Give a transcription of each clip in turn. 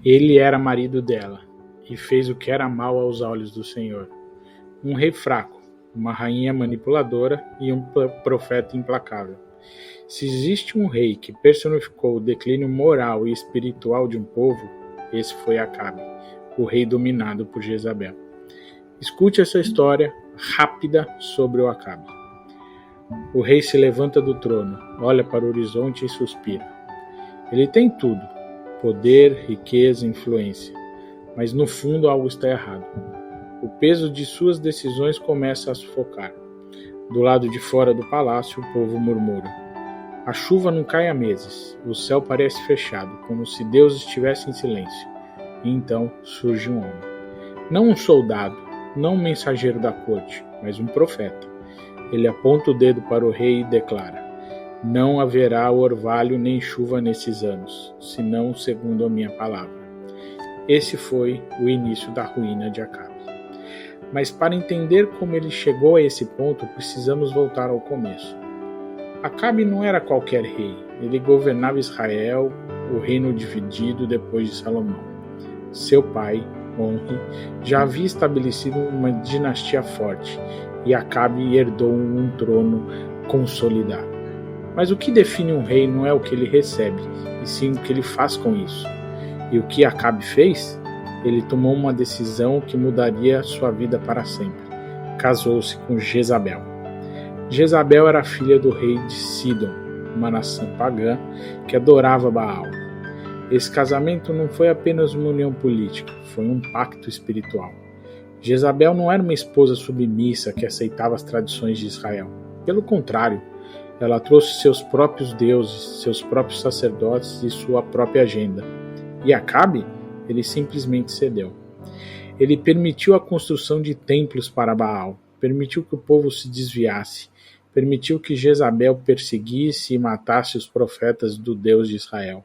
Ele era marido dela, e fez o que era mal aos olhos do Senhor. Um rei fraco, uma rainha manipuladora e um profeta implacável. Se existe um rei que personificou o declínio moral e espiritual de um povo, esse foi Acabe, o rei dominado por Jezabel. Escute essa história rápida sobre o Acabe. O rei se levanta do trono, olha para o horizonte e suspira. Ele tem tudo: poder, riqueza, influência. Mas no fundo algo está errado. O peso de suas decisões começa a sufocar. Do lado de fora do palácio, o povo murmura. A chuva não cai há meses. O céu parece fechado, como se Deus estivesse em silêncio. E então surge um homem. Não um soldado, não um mensageiro da corte, mas um profeta. Ele aponta o dedo para o rei e declara: não haverá orvalho nem chuva nesses anos, senão segundo a minha palavra. Esse foi o início da ruína de Acabe. Mas para entender como ele chegou a esse ponto, precisamos voltar ao começo. Acabe não era qualquer rei, ele governava Israel, o reino dividido depois de Salomão. Seu pai, Omri, já havia estabelecido uma dinastia forte, e Acabe herdou um trono consolidado. Mas o que define um rei não é o que ele recebe, e sim o que ele faz com isso. E o que Acabe fez? Ele tomou uma decisão que mudaria sua vida para sempre. Casou-se com Jezabel. Jezabel era filha do rei de Sidom, uma nação pagã que adorava Baal. Esse casamento não foi apenas uma união política, foi um pacto espiritual. Jezabel não era uma esposa submissa que aceitava as tradições de Israel. Pelo contrário, ela trouxe seus próprios deuses, seus próprios sacerdotes e sua própria agenda. E Acabe, ele simplesmente cedeu. Ele permitiu a construção de templos para Baal, permitiu que o povo se desviasse, permitiu que Jezabel perseguisse e matasse os profetas do Deus de Israel.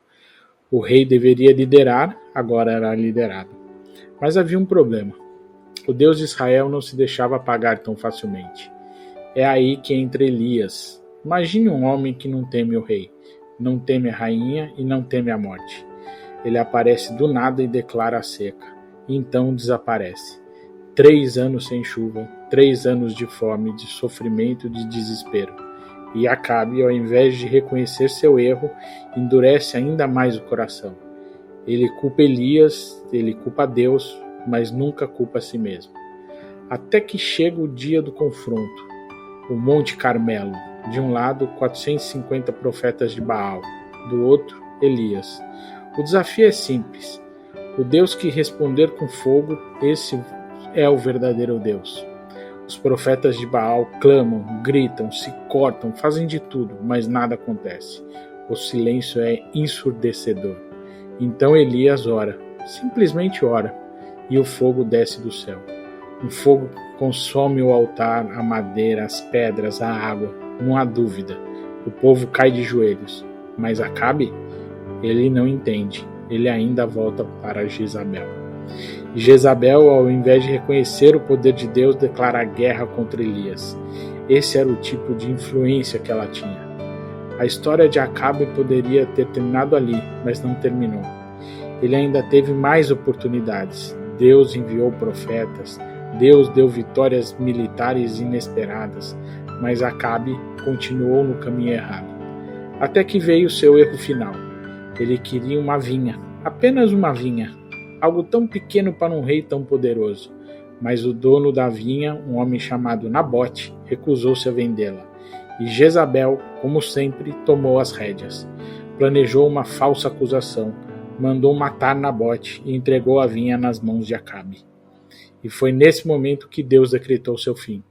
O rei deveria liderar, agora era liderado. Mas havia um problema. O Deus de Israel não se deixava apagar tão facilmente. É aí que entra Elias. Imagine um homem que não teme o rei, não teme a rainha e não teme a morte. Ele aparece do nada e declara a seca, e então desaparece. 3 anos sem chuva, 3 anos de fome, de sofrimento, de desespero. E Acabe, ao invés de reconhecer seu erro, endurece ainda mais o coração. Ele culpa Elias, ele culpa Deus, mas nunca culpa a si mesmo. Até que chega o dia do confronto, o Monte Carmelo. De um lado, 450 profetas de Baal, do outro, Elias. O desafio é simples. O Deus que responder com fogo, esse é o verdadeiro Deus. Os profetas de Baal clamam, gritam, se cortam, fazem de tudo, mas nada acontece. O silêncio é ensurdecedor. Então Elias ora, simplesmente ora, e o fogo desce do céu. Um fogo que consome o altar, a madeira, as pedras, a água. Não há dúvida. O povo cai de joelhos. Mas Acabe? Ele não entende. Ele ainda volta para Jezabel. E Jezabel, ao invés de reconhecer o poder de Deus, declara guerra contra Elias. Esse era o tipo de influência que ela tinha. A história de Acabe poderia ter terminado ali, mas não terminou. Ele ainda teve mais oportunidades. Deus enviou profetas. Deus deu vitórias militares inesperadas. Mas Acabe continuou no caminho errado. Até que veio o seu erro final. Ele queria uma vinha, apenas uma vinha, algo tão pequeno para um rei tão poderoso. Mas o dono da vinha, um homem chamado Nabote, recusou-se a vendê-la. E Jezabel, como sempre, tomou as rédeas. Planejou uma falsa acusação, mandou matar Nabote e entregou a vinha nas mãos de Acabe. E foi nesse momento que Deus decretou seu fim.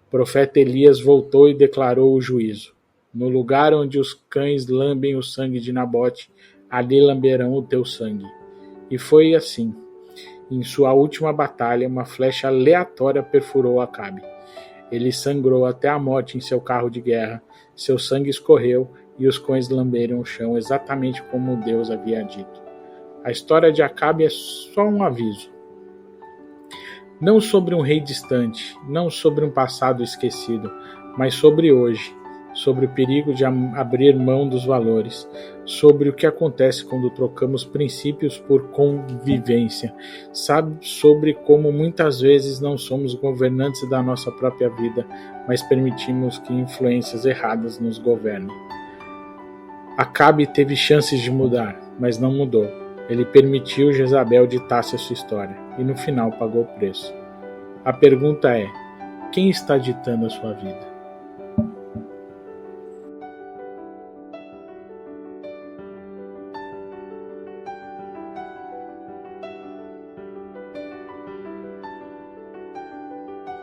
O profeta Elias voltou e declarou o juízo. No lugar onde os cães lambem o sangue de Nabote, ali lamberão o teu sangue. E foi assim. Em sua última batalha, uma flecha aleatória perfurou Acabe. Ele sangrou até a morte em seu carro de guerra, seu sangue escorreu e os cães lamberam o chão exatamente como Deus havia dito. A história de Acabe é só um aviso. Não sobre um rei distante, não sobre um passado esquecido, mas sobre hoje. sobre o perigo de abrir mão dos valores, sobre o que acontece quando trocamos princípios por convivência, sabe, sobre como muitas vezes não somos governantes da nossa própria vida, mas permitimos que influências erradas nos governem. Acabe teve chances de mudar, mas não mudou. Ele permitiu Jezabel ditasse a sua história, e no final pagou o preço. A pergunta é: quem está ditando a sua vida?